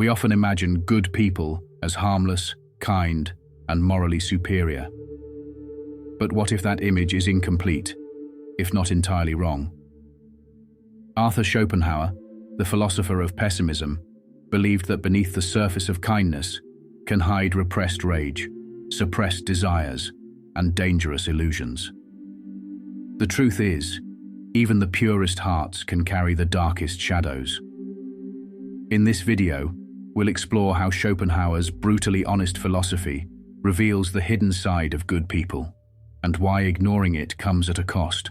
We often imagine good people as harmless, kind, and morally superior. But what if that image is incomplete, if not entirely wrong? Arthur Schopenhauer, the philosopher of pessimism, believed that beneath the surface of kindness can hide repressed rage, suppressed desires, and dangerous illusions. The truth is, even the purest hearts can carry the darkest shadows. In this video, we'll explore how Schopenhauer's brutally honest philosophy reveals the hidden side of good people, and why ignoring it comes at a cost.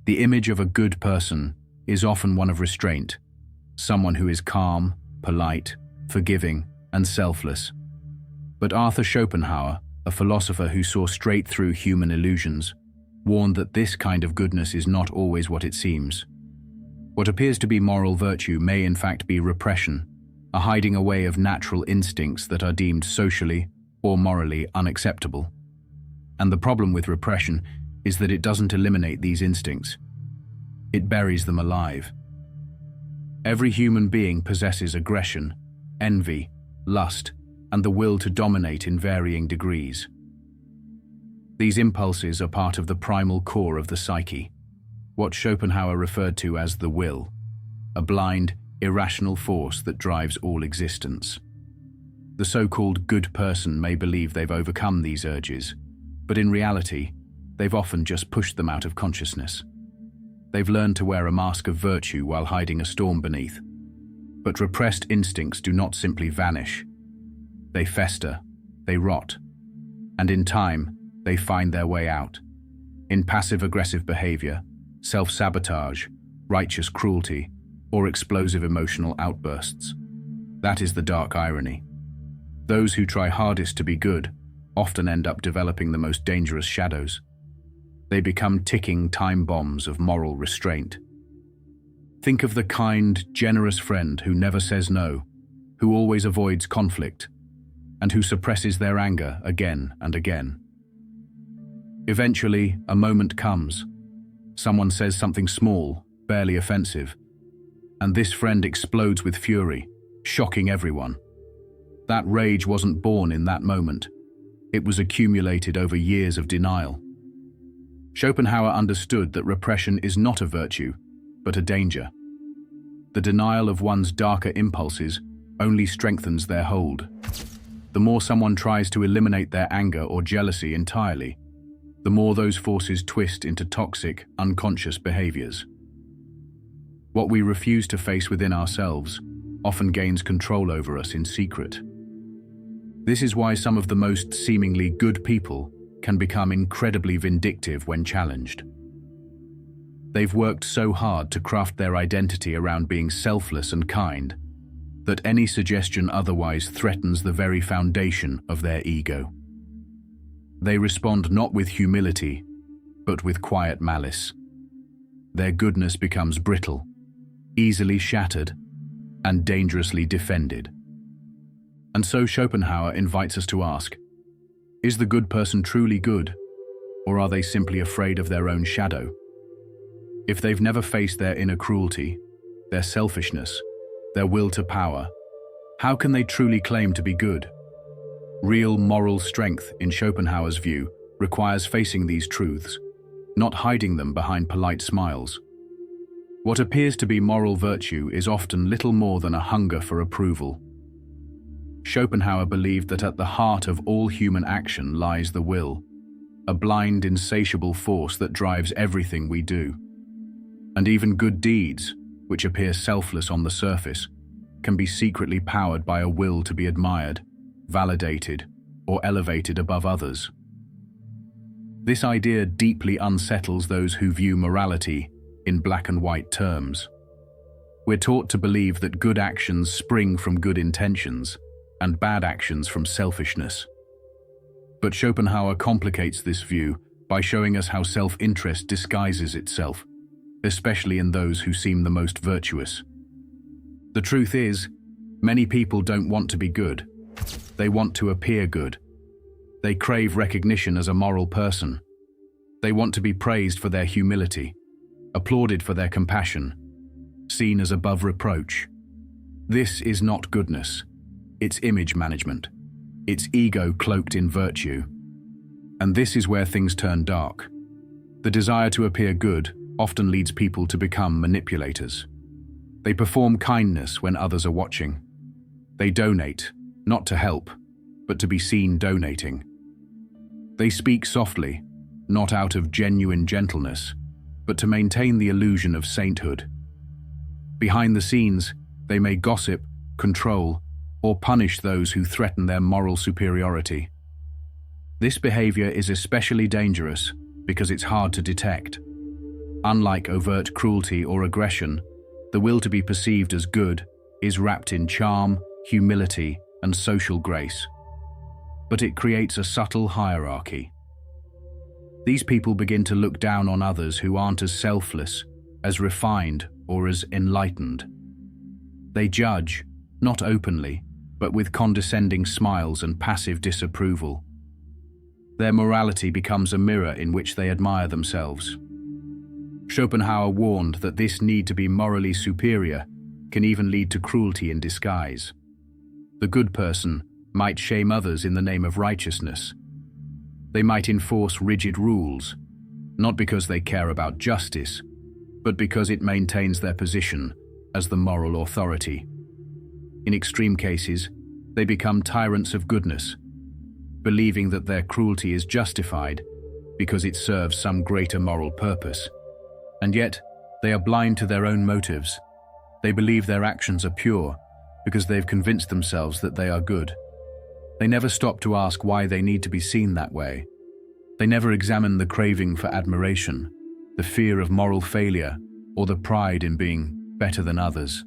The image of a good person is often one of restraint, someone who is calm, polite, forgiving, and selfless. But Arthur Schopenhauer, a philosopher who saw straight through human illusions, warned that this kind of goodness is not always what it seems. What appears to be moral virtue may in fact be repression, a hiding away of natural instincts that are deemed socially or morally unacceptable. And the problem with repression is that it doesn't eliminate these instincts. It buries them alive. Every human being possesses aggression, envy, lust, and the will to dominate in varying degrees. These impulses are part of the primal core of the psyche, what Schopenhauer referred to as the will, a blind, irrational force that drives all existence. The so-called good person may believe they've overcome these urges, but in reality, they've often just pushed them out of consciousness. They've learned to wear a mask of virtue while hiding a storm beneath. But repressed instincts do not simply vanish. They fester, they rot, and in time, they find their way out. In passive-aggressive behavior, self-sabotage, righteous cruelty, or explosive emotional outbursts. That is the dark irony. Those who try hardest to be good often end up developing the most dangerous shadows. They become ticking time bombs of moral restraint. Think of the kind, generous friend who never says no, who always avoids conflict, and who suppresses their anger again and again. Eventually, a moment comes. Someone says something small, barely offensive, and this friend explodes with fury, shocking everyone. That rage wasn't born in that moment. It was accumulated over years of denial. Schopenhauer understood that repression is not a virtue, but a danger. The denial of one's darker impulses only strengthens their hold. The more someone tries to eliminate their anger or jealousy entirely, the more those forces twist into toxic, unconscious behaviors. What we refuse to face within ourselves often gains control over us in secret. This is why some of the most seemingly good people can become incredibly vindictive when challenged. They've worked so hard to craft their identity around being selfless and kind that any suggestion otherwise threatens the very foundation of their ego. They respond not with humility, but with quiet malice. Their goodness becomes brittle, easily shattered, and dangerously defended. And so Schopenhauer invites us to ask, is the good person truly good, or are they simply afraid of their own shadow? If they've never faced their inner cruelty, their selfishness, their will to power, how can they truly claim to be good? Real moral strength, in Schopenhauer's view, requires facing these truths, not hiding them behind polite smiles. What appears to be moral virtue is often little more than a hunger for approval. Schopenhauer believed that at the heart of all human action lies the will, a blind, insatiable force that drives everything we do. And even good deeds, which appear selfless on the surface, can be secretly powered by a will to be admired, validated, or elevated above others. This idea deeply unsettles those who view morality in black and white terms. We're taught to believe that good actions spring from good intentions, and bad actions from selfishness. But Schopenhauer complicates this view by showing us how self-interest disguises itself, especially in those who seem the most virtuous. The truth is, many people don't want to be good. They want to appear good. They crave recognition as a moral person. They want to be praised for their humility, applauded for their compassion, seen as above reproach. This is not goodness. It's image management. It's ego cloaked in virtue. And this is where things turn dark. The desire to appear good often leads people to become manipulators. They perform kindness when others are watching. They donate, not to help, but to be seen donating. They speak softly, not out of genuine gentleness, but to maintain the illusion of sainthood. Behind the scenes, they may gossip, control, or punish those who threaten their moral superiority. This behavior is especially dangerous because it's hard to detect. Unlike overt cruelty or aggression, the will to be perceived as good is wrapped in charm, humility, and social grace. But it creates a subtle hierarchy. These people begin to look down on others who aren't as selfless, as refined, or as enlightened. They judge, not openly, but with condescending smiles and passive disapproval. Their morality becomes a mirror in which they admire themselves. Schopenhauer warned that this need to be morally superior can even lead to cruelty in disguise. The good person might shame others in the name of righteousness. They might enforce rigid rules, not because they care about justice, but because it maintains their position as the moral authority. In extreme cases, they become tyrants of goodness, believing that their cruelty is justified because it serves some greater moral purpose. And yet, they are blind to their own motives. They believe their actions are pure because they've convinced themselves that they are good. They never stop to ask why they need to be seen that way. They never examine the craving for admiration, the fear of moral failure, or the pride in being better than others.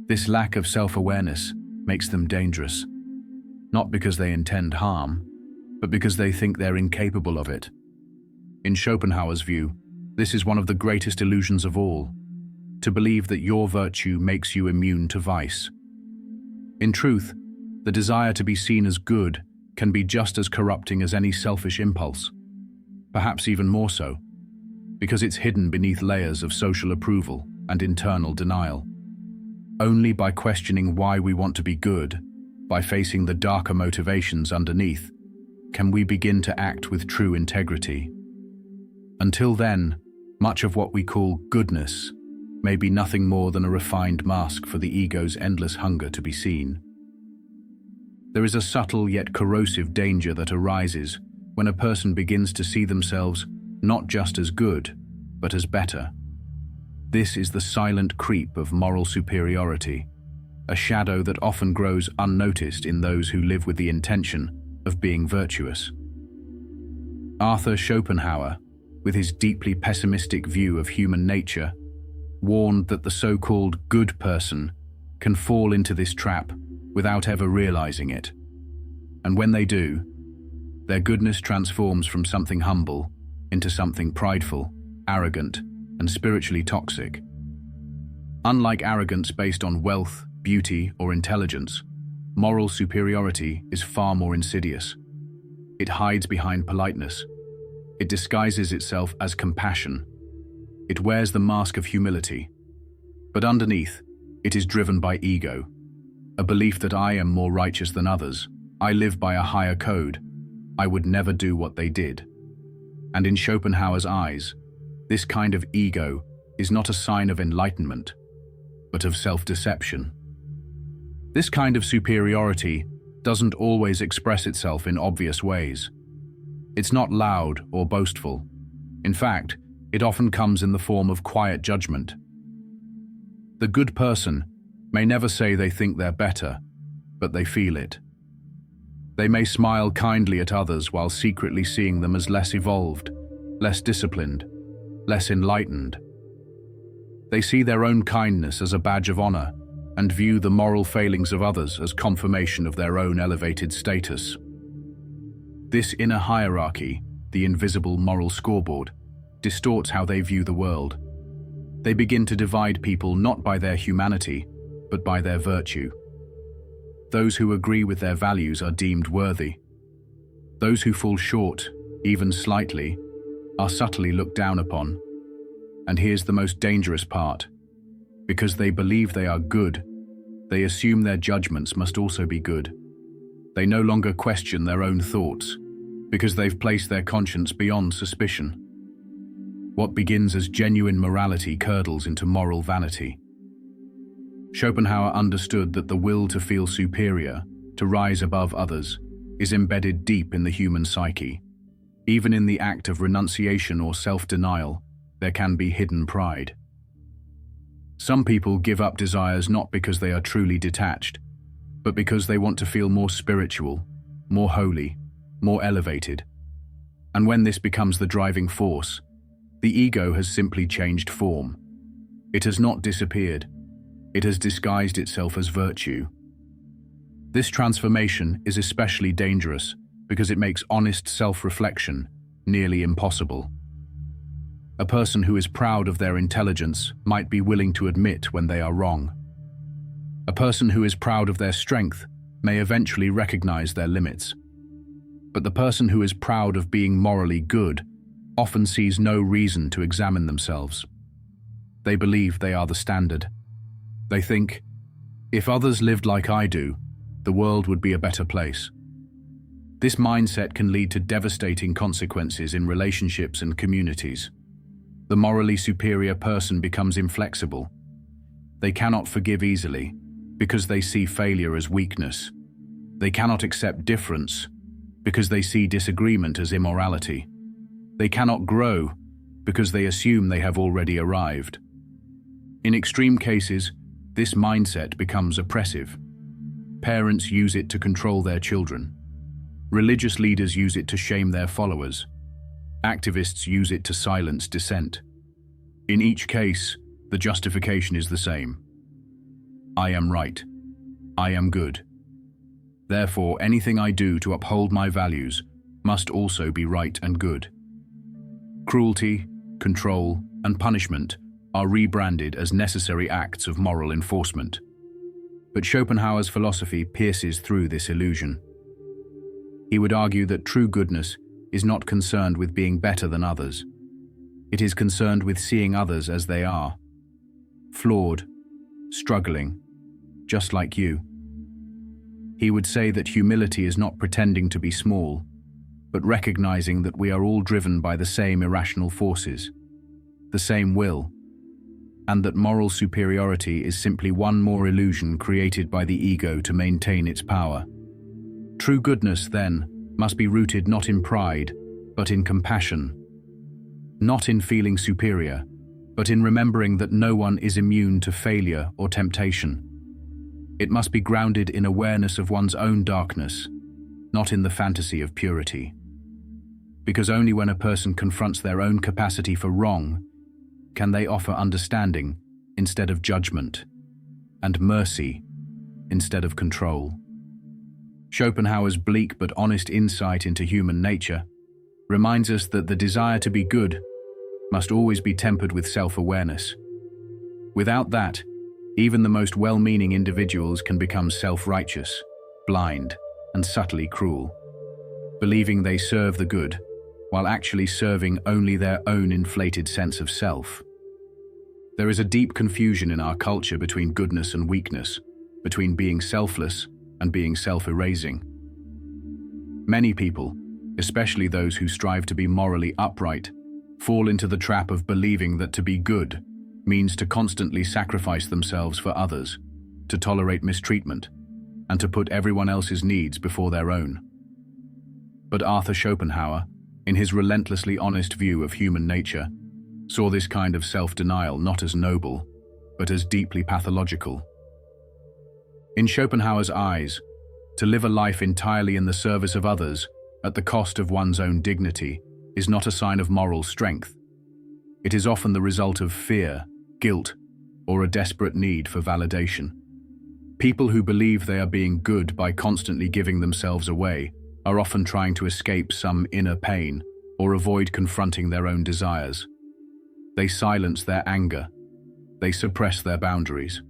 This lack of self-awareness makes them dangerous, not because they intend harm, but because they think they're incapable of it. In Schopenhauer's view, this is one of the greatest illusions of all, to believe that your virtue makes you immune to vice. In truth, the desire to be seen as good can be just as corrupting as any selfish impulse, perhaps even more so, because it's hidden beneath layers of social approval and internal denial. Only by questioning why we want to be good, by facing the darker motivations underneath, can we begin to act with true integrity. Until then, much of what we call goodness may be nothing more than a refined mask for the ego's endless hunger to be seen. There is a subtle yet corrosive danger that arises when a person begins to see themselves not just as good, but as better. This is the silent creep of moral superiority, a shadow that often grows unnoticed in those who live with the intention of being virtuous. Arthur Schopenhauer, with his deeply pessimistic view of human nature, warned that the so-called good person can fall into this trap without ever realizing it. And when they do, their goodness transforms from something humble into something prideful, arrogant, and spiritually toxic. Unlike arrogance based on wealth, beauty, or intelligence, moral superiority is far more insidious. It hides behind politeness. It disguises itself as compassion. It wears the mask of humility. But underneath, it is driven by ego, a belief that I am more righteous than others. I live by a higher code. I would never do what they did. And in Schopenhauer's eyes, this kind of ego is not a sign of enlightenment, but of self-deception. This kind of superiority doesn't always express itself in obvious ways. It's not loud or boastful. In fact, it often comes in the form of quiet judgment. The good person may never say they think they're better, but they feel it. They may smile kindly at others while secretly seeing them as less evolved, less disciplined, less enlightened. They see their own kindness as a badge of honor and view the moral failings of others as confirmation of their own elevated status. This inner hierarchy, the invisible moral scoreboard, distorts how they view the world. They begin to divide people not by their humanity, but by their virtue. Those who agree with their values are deemed worthy. Those who fall short, even slightly, are subtly looked down upon. And here's the most dangerous part. Because they believe they are good, They assume their judgments must also be good. They no longer question their own thoughts, because they've placed their conscience beyond suspicion. What begins as genuine morality curdles into moral vanity. Schopenhauer understood that the will to feel superior, to rise above others, is embedded deep in the human psyche. Even in the act of renunciation or self-denial, there can be hidden pride. Some people give up desires not because they are truly detached, but because they want to feel more spiritual, more holy, more elevated. And when this becomes the driving force, the ego has simply changed form. It has not disappeared. It has disguised itself as virtue. This transformation is especially dangerous because it makes honest self-reflection nearly impossible. A person who is proud of their intelligence might be willing to admit when they are wrong. A person who is proud of their strength may eventually recognize their limits. But the person who is proud of being morally good often sees no reason to examine themselves. They believe they are the standard. They think, if others lived like I do, the world would be a better place. This mindset can lead to devastating consequences in relationships and communities. The morally superior person becomes inflexible. They cannot forgive easily because they see failure as weakness. They cannot accept difference because they see disagreement as immorality. They cannot grow because they assume they have already arrived. In extreme cases, this mindset becomes oppressive. Parents use it to control their children. Religious leaders use it to shame their followers. Activists use it to silence dissent. In each case, the justification is the same. I am right. I am good. Therefore, anything I do to uphold my values must also be right and good. Cruelty, control, and punishment are rebranded as necessary acts of moral enforcement. But Schopenhauer's philosophy pierces through this illusion. He would argue that true goodness is not concerned with being better than others. It is concerned with seeing others as they are, flawed, struggling, just like you. He would say that humility is not pretending to be small, but recognizing that we are all driven by the same irrational forces, the same will, and that moral superiority is simply one more illusion created by the ego to maintain its power. True goodness, then, must be rooted not in pride, but in compassion. Not in feeling superior, but in remembering that no one is immune to failure or temptation. It must be grounded in awareness of one's own darkness, not in the fantasy of purity. Because only when a person confronts their own capacity for wrong can they offer understanding instead of judgment, and mercy instead of control. Schopenhauer's bleak but honest insight into human nature reminds us that the desire to be good must always be tempered with self-awareness. Without that, even the most well-meaning individuals can become self-righteous, blind, and subtly cruel, believing they serve the good, while actually serving only their own inflated sense of self. There is a deep confusion in our culture between goodness and weakness, between being selfless and being self-erasing. Many people, especially those who strive to be morally upright, fall into the trap of believing that to be good means to constantly sacrifice themselves for others, to tolerate mistreatment, and to put everyone else's needs before their own. But Arthur Schopenhauer, in his relentlessly honest view of human nature, saw this kind of self-denial not as noble, but as deeply pathological. In Schopenhauer's eyes, to live a life entirely in the service of others at the cost of one's own dignity is not a sign of moral strength. It is often the result of fear, guilt, or a desperate need for validation. People who believe they are being good by constantly giving themselves away are often trying to escape some inner pain or avoid confronting their own desires. They silence their anger. They suppress their boundaries.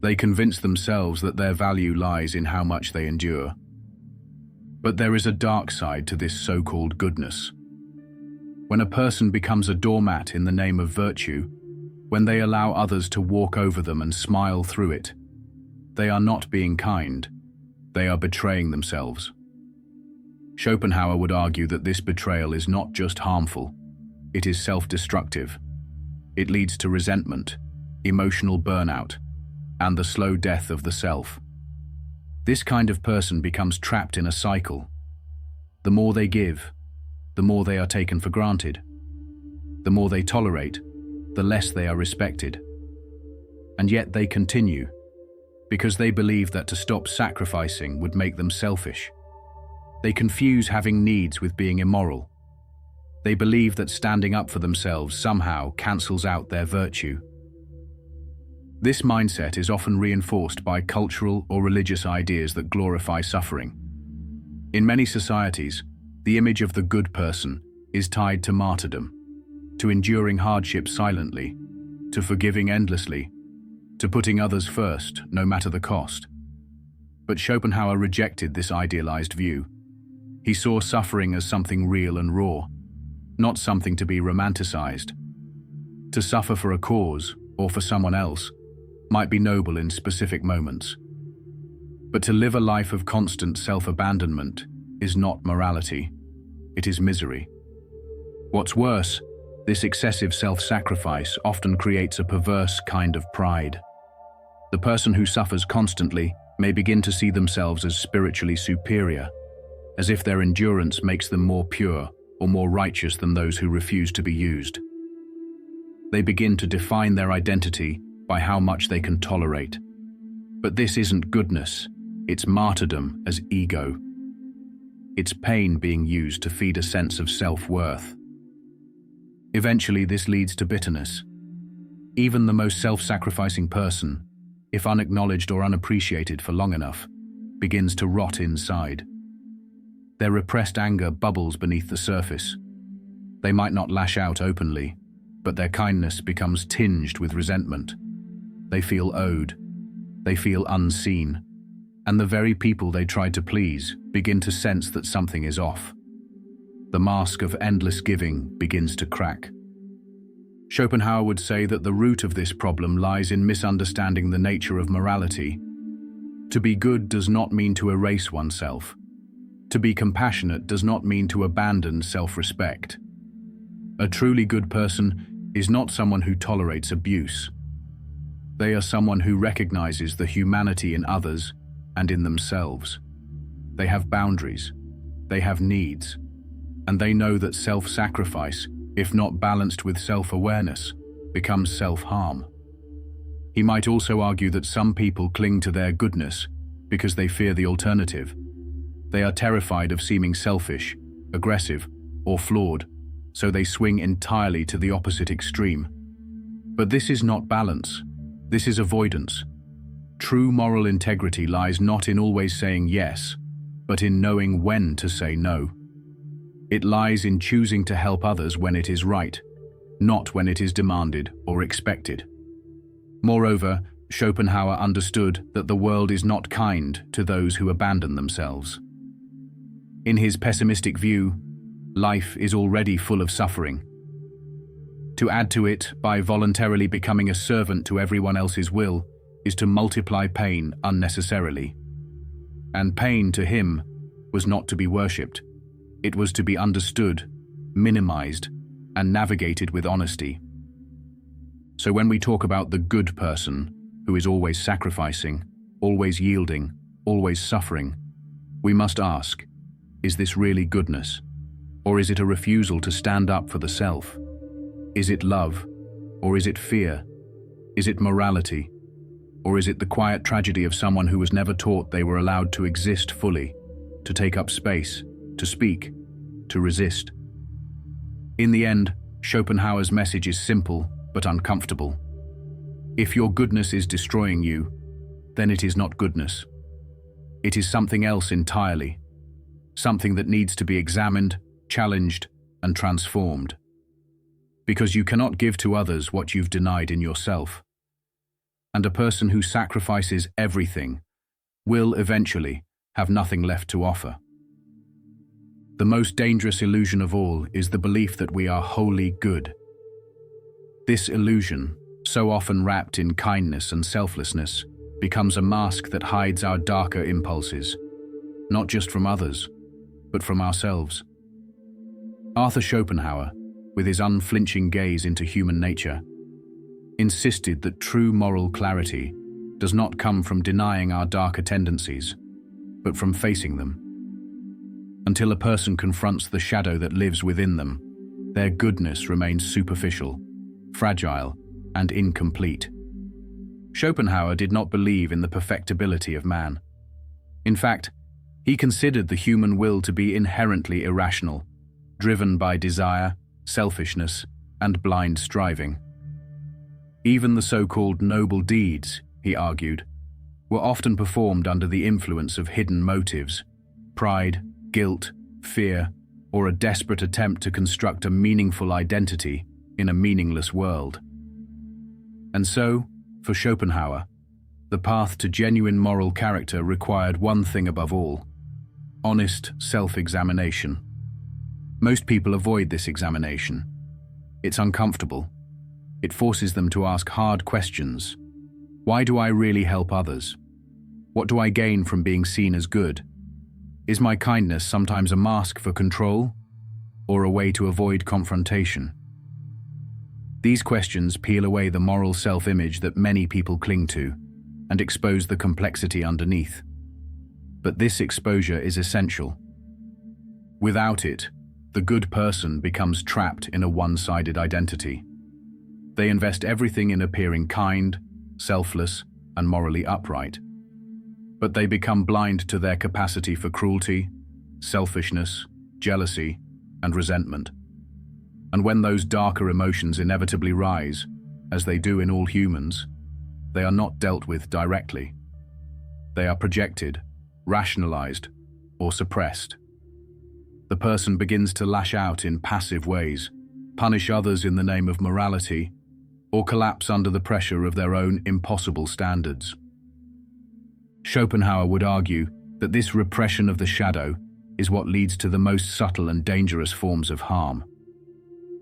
They convince themselves that their value lies in how much they endure. But there is a dark side to this so-called goodness. When a person becomes a doormat in the name of virtue, when they allow others to walk over them and smile through it, they are not being kind, they are betraying themselves. Schopenhauer would argue that this betrayal is not just harmful, it is self-destructive. It leads to resentment, emotional burnout, and the slow death of the self. This kind of person becomes trapped in a cycle. The more they give, the more they are taken for granted. The more they tolerate, the less they are respected. And yet they continue, because they believe that to stop sacrificing would make them selfish. They confuse having needs with being immoral. They believe that standing up for themselves somehow cancels out their virtue. This mindset is often reinforced by cultural or religious ideas that glorify suffering. In many societies, the image of the good person is tied to martyrdom, to enduring hardship silently, to forgiving endlessly, to putting others first, no matter the cost. But Schopenhauer rejected this idealized view. He saw suffering as something real and raw, not something to be romanticized. To suffer for a cause, or for someone else, might be noble in specific moments. But to live a life of constant self-abandonment is not morality, it is misery. What's worse, this excessive self-sacrifice often creates a perverse kind of pride. The person who suffers constantly may begin to see themselves as spiritually superior, as if their endurance makes them more pure or more righteous than those who refuse to be used. They begin to define their identity by how much they can tolerate. But this isn't goodness, it's martyrdom as ego. It's pain being used to feed a sense of self-worth. Eventually, this leads to bitterness. Even the most self-sacrificing person, if unacknowledged or unappreciated for long enough, begins to rot inside. Their repressed anger bubbles beneath the surface. They might not lash out openly, but their kindness becomes tinged with resentment. They feel owed, they feel unseen, and the very people they tried to please begin to sense that something is off. The mask of endless giving begins to crack. Schopenhauer would say that the root of this problem lies in misunderstanding the nature of morality. To be good does not mean to erase oneself. To be compassionate does not mean to abandon self-respect. A truly good person is not someone who tolerates abuse. They are someone who recognizes the humanity in others and in themselves. They have boundaries, they have needs, and they know that self-sacrifice, if not balanced with self-awareness, becomes self-harm. He might also argue that some people cling to their goodness because they fear the alternative. They are terrified of seeming selfish, aggressive, or flawed, so they swing entirely to the opposite extreme. But this is not balance. This is avoidance. True moral integrity lies not in always saying yes, but in knowing when to say no. It lies in choosing to help others when it is right, not when it is demanded or expected. Moreover, Schopenhauer understood that the world is not kind to those who abandon themselves. In his pessimistic view, life is already full of suffering. To add to it by voluntarily becoming a servant to everyone else's will is to multiply pain unnecessarily. And pain to him was not to be worshipped. It was to be understood, minimized, and navigated with honesty. So when we talk about the good person, who is always sacrificing, always yielding, always suffering, we must ask, is this really goodness? Or is it a refusal to stand up for the self? Is it love? Or is it fear? Is it morality? Or is it the quiet tragedy of someone who was never taught they were allowed to exist fully, to take up space, to speak, to resist? In the end, Schopenhauer's message is simple but uncomfortable. If your goodness is destroying you, then it is not goodness. It is something else entirely, something that needs to be examined, challenged, and transformed. Because you cannot give to others what you've denied in yourself. And a person who sacrifices everything will eventually have nothing left to offer. The most dangerous illusion of all is the belief that we are wholly good. This illusion, so often wrapped in kindness and selflessness, becomes a mask that hides our darker impulses, not just from others, but from ourselves. Arthur Schopenhauer, with his unflinching gaze into human nature, insisted that true moral clarity does not come from denying our darker tendencies, but from facing them. Until a person confronts the shadow that lives within them, their goodness remains superficial, fragile, and incomplete. Schopenhauer did not believe in the perfectibility of man. In fact, he considered the human will to be inherently irrational, driven by desire, selfishness, and blind striving. Even the so-called noble deeds, he argued, were often performed under the influence of hidden motives, pride, guilt, fear, or a desperate attempt to construct a meaningful identity in a meaningless world. And so, for Schopenhauer, the path to genuine moral character required one thing above all: honest self-examination. Most people avoid this examination. It's uncomfortable. It forces them to ask hard questions. Why do I really help others? What do I gain from being seen as good? Is my kindness sometimes a mask for control, or a way to avoid confrontation? These questions peel away the moral self-image that many people cling to and expose the complexity underneath. But this exposure is essential. Without it, the good person becomes trapped in a one-sided identity. They invest everything in appearing kind, selfless, and morally upright. But they become blind to their capacity for cruelty, selfishness, jealousy, and resentment. And when those darker emotions inevitably rise, as they do in all humans, they are not dealt with directly. They are projected, rationalized, or suppressed. The person begins to lash out in passive ways, punish others in the name of morality, or collapse under the pressure of their own impossible standards. Schopenhauer would argue that this repression of the shadow is what leads to the most subtle and dangerous forms of harm.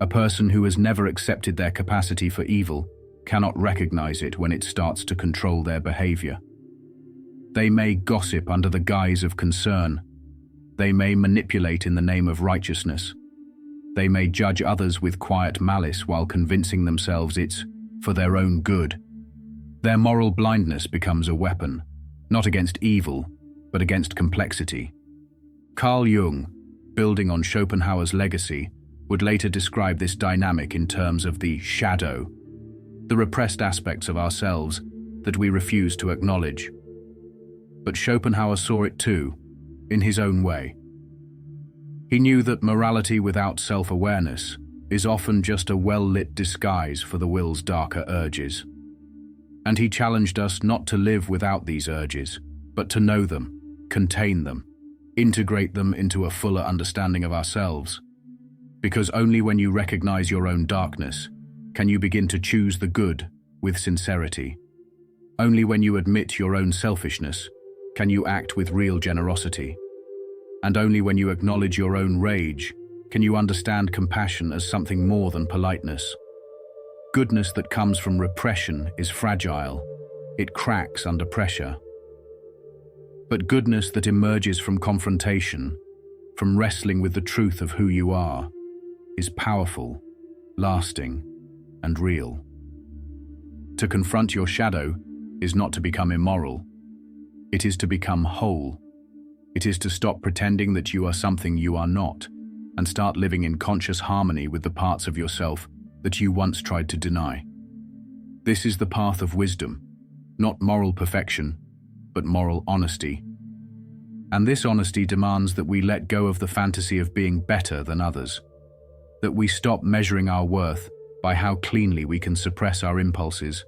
A person who has never accepted their capacity for evil cannot recognize it when it starts to control their behavior. They may gossip under the guise of concern. They may manipulate in the name of righteousness. They may judge others with quiet malice while convincing themselves it's for their own good. Their moral blindness becomes a weapon, not against evil, but against complexity. Carl Jung, building on Schopenhauer's legacy, would later describe this dynamic in terms of the shadow, the repressed aspects of ourselves that we refuse to acknowledge. But Schopenhauer saw it too, in his own way. He knew that morality without self-awareness is often just a well-lit disguise for the will's darker urges. And he challenged us not to live without these urges, but to know them, contain them, integrate them into a fuller understanding of ourselves. Because only when you recognize your own darkness can you begin to choose the good with sincerity. Only when you admit your own selfishness can you act with real generosity. And only when you acknowledge your own rage can you understand compassion as something more than politeness. Goodness that comes from repression is fragile. It cracks under pressure. But goodness that emerges from confrontation, from wrestling with the truth of who you are, is powerful, lasting, and real. To confront your shadow is not to become immoral. It is to become whole. It is to stop pretending that you are something you are not, and start living in conscious harmony with the parts of yourself that you once tried to deny. This is the path of wisdom, not moral perfection, but moral honesty. And this honesty demands that we let go of the fantasy of being better than others, that we stop measuring our worth by how cleanly we can suppress our impulses,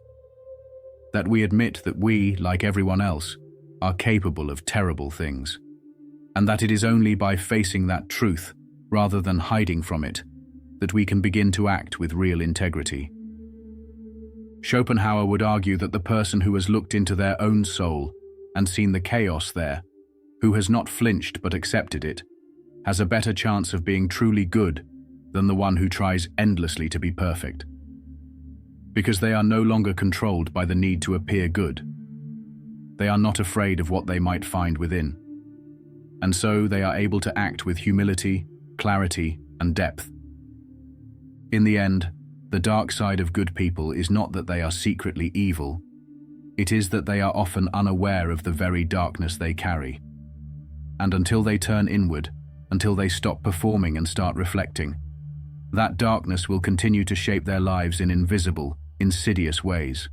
that we admit that we, like everyone else, are capable of terrible things, and that it is only by facing that truth, rather than hiding from it, that we can begin to act with real integrity. Schopenhauer would argue that the person who has looked into their own soul and seen the chaos there, who has not flinched but accepted it, has a better chance of being truly good than the one who tries endlessly to be perfect. Because they are no longer controlled by the need to appear good. They are not afraid of what they might find within. And so they are able to act with humility, clarity, and depth. In the end, the dark side of good people is not that they are secretly evil. It is that they are often unaware of the very darkness they carry. And until they turn inward, until they stop performing and start reflecting, that darkness will continue to shape their lives in invisible, insidious ways.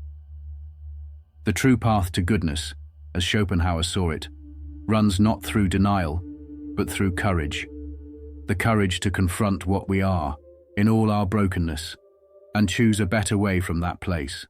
The true path to goodness, as Schopenhauer saw it, runs not through denial, but through courage. The courage to confront what we are, in all our brokenness, and choose a better way from that place.